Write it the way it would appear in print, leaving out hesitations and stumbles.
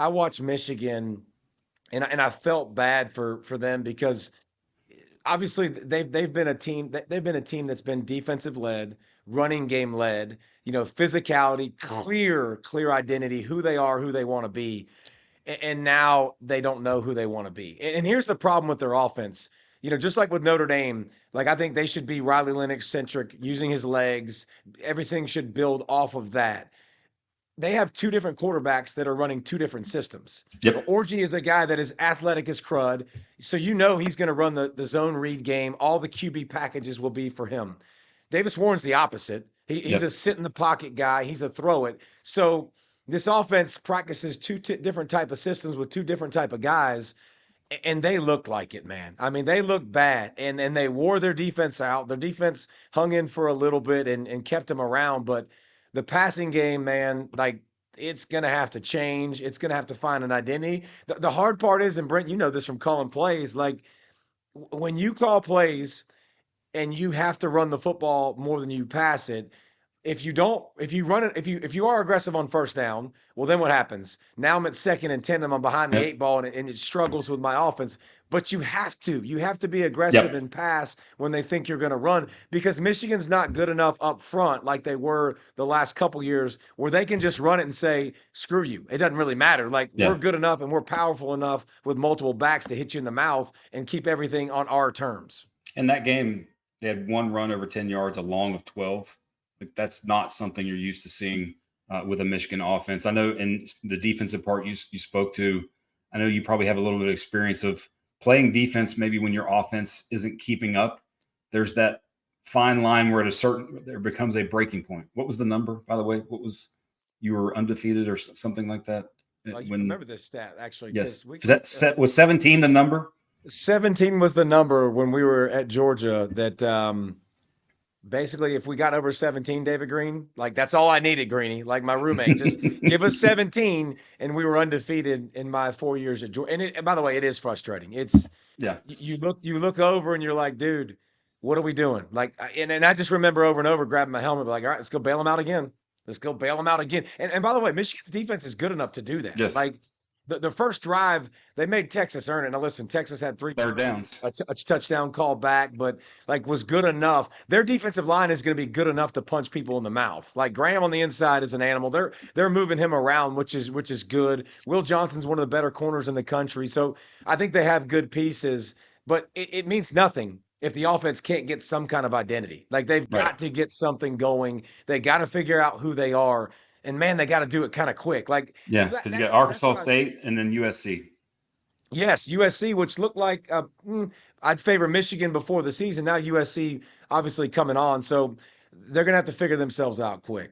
I watched Michigan, and I felt bad for them because obviously they've been a team that's been defensive led, running game led, physicality, clear identity, who they are, who they want to be. And now they don't know who they want to be. And here's the problem with their offense. Just like with Notre Dame, like I think they should be Riley Lennox centric, using his legs. Everything should build off of that. They have two different quarterbacks that are running two different systems. Yep. Orgy is a guy that is athletic as crud. So he's going to run the zone read game. All the QB packages will be for him. Davis Warren's the opposite. He's Yep. a sit in the pocket guy. He's a throw it. So this offense practices two different type of systems with two different type of guys, and they looked like it, man. I mean, they looked bad, and they wore their defense out. Their defense hung in for a little bit and kept them around, but the passing game, man, like it's going to have to change. It's going to have to find an identity. The hard part is, and Brent, you know this from calling plays, like when you call plays and you have to run the football more than you pass it, if you run it, if you are aggressive on first down, well, then what happens? Now I'm at 2nd and 10 and I'm behind the Yep. 8 ball, and it struggles with my offense. But you have to be aggressive Yep. and pass when they think you're going to run, because Michigan's not good enough up front like they were the last couple years, where they can just run it and say, screw you. It doesn't really matter. Like Yeah. we're good enough and we're powerful enough with multiple backs to hit you in the mouth and keep everything on our terms. In that game, they had one run over 10 yards, a long of 12. Like, that's not something you're used to seeing with a Michigan offense. I know in the defensive part you spoke to, I know you probably have a little bit of experience of playing defense maybe when your offense isn't keeping up. There's that fine line where there becomes a breaking point. What was the number, by the way? You were undefeated or something like that? You remember this stat, actually. Yes. Was 17 the number? 17 was the number when we were at Georgia, that basically if we got over 17, David Green, like that's all I needed, Greeny, like my roommate, just give us 17, and we were undefeated in my 4 years at Georgia. And by the way, it is frustrating. You look over and you're like, dude, what are we doing? Like, and I just remember over and over grabbing my helmet, like, all right, let's go bail them out again. Let's go bail them out again. And by the way, Michigan's defense is good enough to do that. Yes. Like the first drive, they made Texas earn it. Now listen, Texas had 3 third downs, a touchdown call back, but like was good enough. Their defensive line is going to be good enough to punch people in the mouth. Like Graham on the inside is an animal. They're moving him around, which is good. Will Johnson's one of the better corners in the country. So I think they have good pieces, but it means nothing if the offense can't get some kind of identity. Like they've got to get something going. They got to figure out who they are. And man, they got to do it kind of quick. Like, yeah, because you got Arkansas State and then USC. Yes, USC, which looked like I'd favor Michigan before the season. Now USC obviously coming on, so they're going to have to figure themselves out quick.